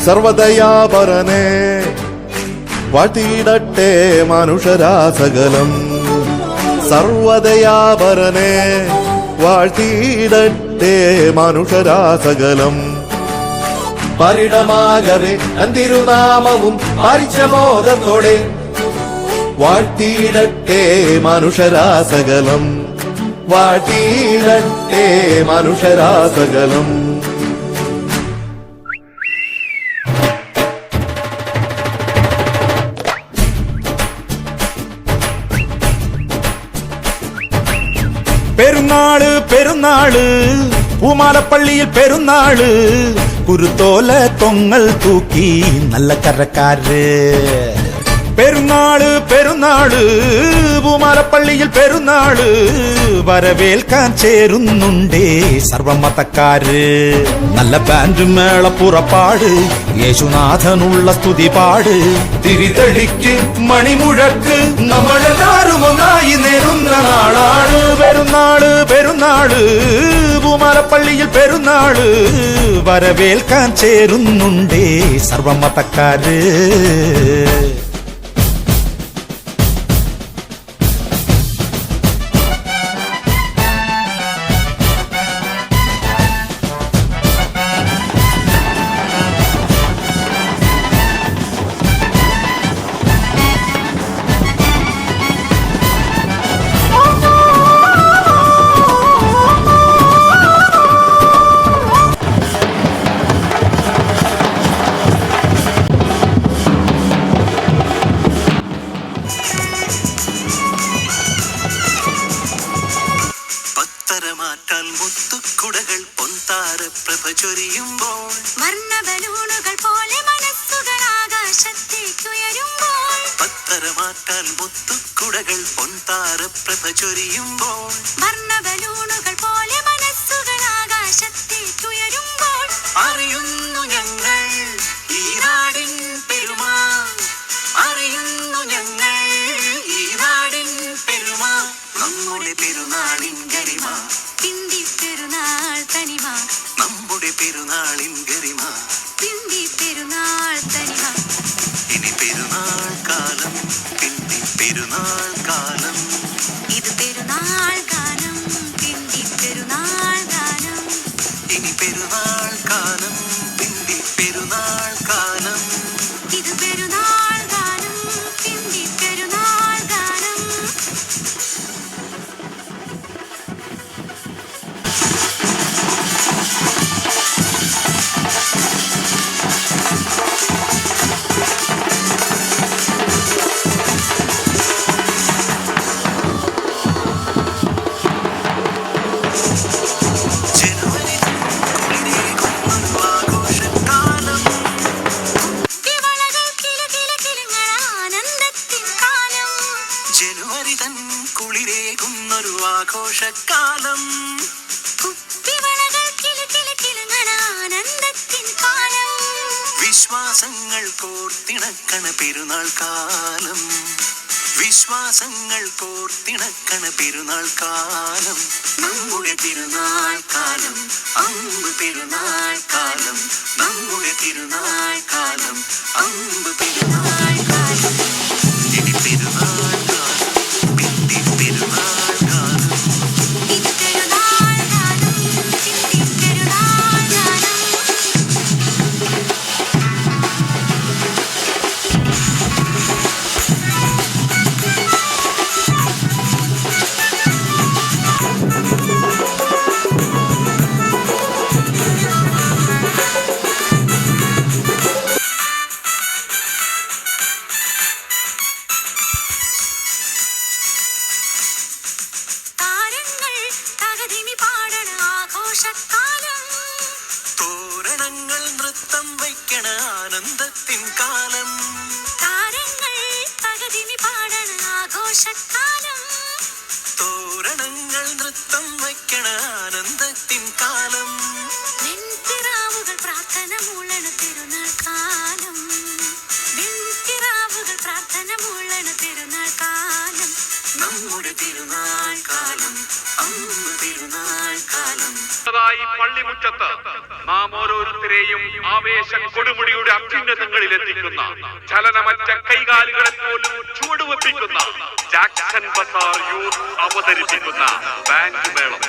സർവദയാപരനെ വാഴ്ത്തിയിടട്ടെ മനുഷ്യരാസകലം. സർവദയാപരനെ വാഴ്ത്തിയിടട്ടെ മനുഷ്യരാസകലം. പരിണമാകവേ തിരുനാമവും പരിചമോദത്തോടെ വാഴ്ത്തിയിടട്ടെ മനുഷ്യരാസകലം. വാഴ്ത്തിയിടട്ടെ മനുഷ്യരാസകലം. പെരുന്നാള് പെരുന്നാള് പൂമാലപ്പള്ളിയിൽ പെരുന്നാള് കുരുത്തോല തൊങ്ങൽ തൂക്കി നല്ല കരക്കാര്. പെരുന്നാള് പെരുന്നാള് പൂമാലപ്പള്ളിയിൽ പെരുന്നാള് വരവേൽക്കാൻ ചേരുന്നുണ്ടേ സർവമതക്കാര്. നല്ല ബാൻഡ് മേള പുറപ്പാട് യേശുനാഥനുള്ള സ്തുതിപാട് തിരിതെളിക്ക് മണിമുഴക്ക് നമ്മളെല്ലാരും ഒന്നായി നേരുന്ന നാളാണ് പെരുന്നാള്. പെരുന്നാള് പൂമാലപ്പള്ളിയിൽ പെരുന്നാള് വരവേൽക്കാൻ ചേരുന്നുണ്ടേ സർവമതക്കാര്. മുത്തുക്കുടകൾ പൊൻതാര പ്രഭ ചൊരിയുമ്പോൾ വർണ്ണബലൂണുകൾ പോലെ മനസ്സുകൾ ആകാശത്തേക്കുയരുമ്പോൾ പത്തരമാറ്റാൽ മുത്തുക്കുടകൾ പൊൻതാര പ്രഭ ചൊരിയുമ്പോൾ വർണ്ണബലൂണുകൾ പോലെ മനസ്സുകൾ ആകാശത്തേക്കുയരുമ്പോൾ അറിയുന്നു ഞങ്ങൾ ഈ നാടിൻ പെരുമ. അറിയുന്നു ഞങ്ങൾ ഈ നാടിൻ പെരുമ. നമ്മുടെ പെരുന്നാളിൻ ഗരിമ. പിണ്ടി പെരുന്നാൾ തനിമ. നമ്മുടെ പെരുന്നാളിൻ ഗരിമ. പിണ്ടി പെരുന്നാൾ തനിമ. ഇനി പെരുന്നാൾ കാലം പിണ്ടി പെരുന്നാൾ കാലം. ഇത് പെരുന്നാൾ ഗാനം പിണ്ടി പെരുന്നാൾ ഗാനം. ഇനി പെരുന്നാൾ കാലം പിണ്ടി പെരുന്നാൾ കാലം. ഇത് പെരുന്നാൾ ഗാനം പിണ്ടി പെരുന്നാൾ ഗാനം. ജനുവരി തൻ കുളിരേകുന്നൊരു ആഘോഷക്കാലം. വിശ്വാസങ്ങൾ കോർത്തിണക്കണ പെരുന്നാൾ കാലം. വിശ്വാസങ്ങൾ കോർത്തിണക്കണ പെരുന്നാൾ കാലം. നമ്മുടെ പെരുന്നാൾ കാലം അമ്പ് പെരുന്നാൾ കാലം. നമ്മുടെ പെരുന്നാൾ കാലം അമ്പ് പെരുന്നാൾ കാലം. ഇനി പെരുന്നാൾ കാലം പിണ്ടി പെരുന്നാൾ കാലം. ഇത് പെരുന്നാൾ ഗാനം പിണ്ടി പെരുന്നാൾ ഗാനം. തോരണങ്ങൾ നൃത്തം വയ്ക്കണ ആനന്ദത്തിൻ കാലം. താരങ്ങൾ തകതിമി പാടണ ആഘോഷക്കാലം. തോരണങ്ങൾ നൃത്തം വയ്ക്കണ ആനന്ദത്തിൻ കാലം. വെൺതിറാവുകൾ പ്രാർത്ഥന മൂളണ തിരുനാൾ കാലം. വെൺതിറാവുകൾ പ്രാർത്ഥന മൂളണ തിരുനാൾ കാലം. നമ്മുടെ പെരുന്നാൾ കാലം അമ്പ് പെരുന്നാൾ കാലം. പള്ളിമുറ്റത്ത് നാം ഓരോരുത്തരെയും ആവേശ കൊടുമുടിയുടെ അത്യുന്നതങ്ങളിൽ എത്തിക്കുന്ന ചലനമറ്റ കൈകാലുകളെ പോലും ചുവടുവെപ്പിക്കുന്ന ജാക്സൺ ബസാർ യൂത്ത് അവതരിപ്പിക്കുന്ന ബാൻഡ് മേളം.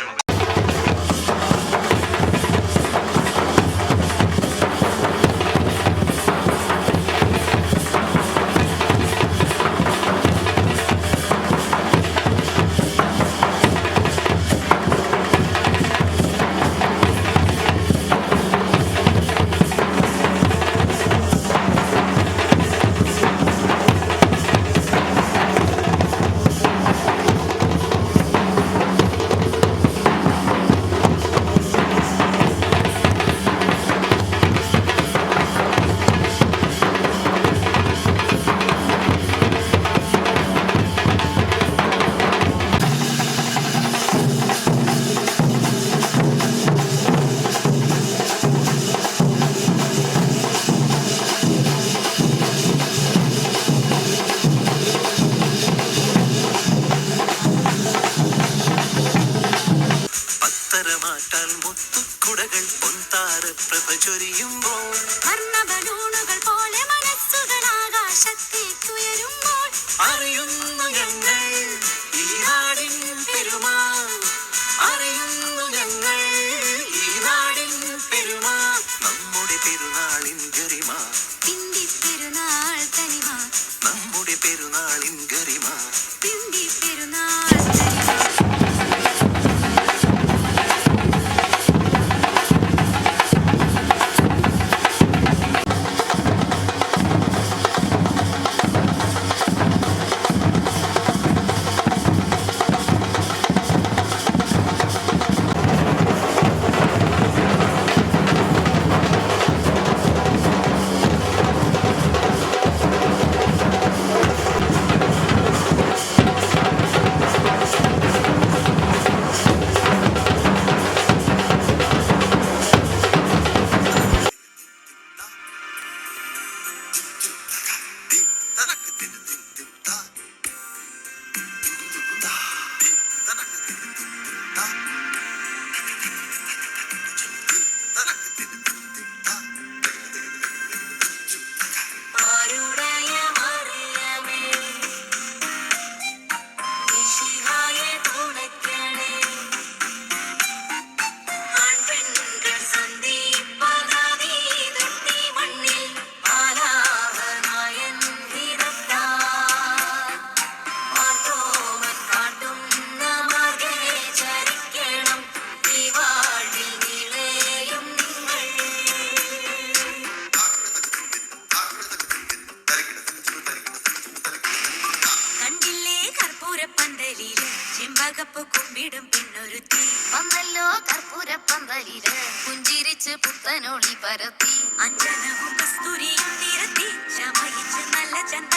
പത്തരമാറ്റാൽ മുത്തുക്കുടകൾ പൊന്താര പ്രഭ ചൊരിയുമ്പോൾ വർണ്ണബലൂണുകൾ പോലെ മനസ്സുകൾ ആകാശത്തേക്കുയരുമ്പോൾ അറിയുന്നു ഞങ്ങൾ ഈ നാടിൻ പെരുമാ, അറിയുന്നു ഞങ്ങൾ ഈ നാടിൻ പെരുമാ, നമ്മുടെ പെരുന്നാളിൻ ഗരിമ, പിണ്ടി പെരുന്നാൾ തനിമ, നമ്മുടെ പെരുന്നാളിൻ ഗരിമ. പിണ്ടി പെരുന്നാൾ തനിമ. ആരുടയ മറിയമേ മിശിഹായെ തുണയ്ക്കണേ, ആൺപെൺകൾ സന്ധിപ്പതാതി തൊട്ടി മണ്ണിൽ ആലാപനായൻ വിതത്താൽ മാർത്തോമൻ കാട്ടുന്ന മാർഗ്ഗേ ചരിക്കണം ഈ വാഴ്വിൽ നിളയും നിങ്ങൾ. കണ്ടില്ലേ കർപ്പൂരപ്പന്തലില് ചെമ്പകപ്പ് കുമ്പിടും പെണ്ണൊരുത്തി, വന്നല്ലോ കർപ്പൂരപ്പന്തലില് പുഞ്ചിരിച്ച് പുത്തനൊളി പരത്തി, അഞ്ജനവും കസ്തൂരിയും നിരത്തി ശമയിച്ച് നല്ല ചന്ത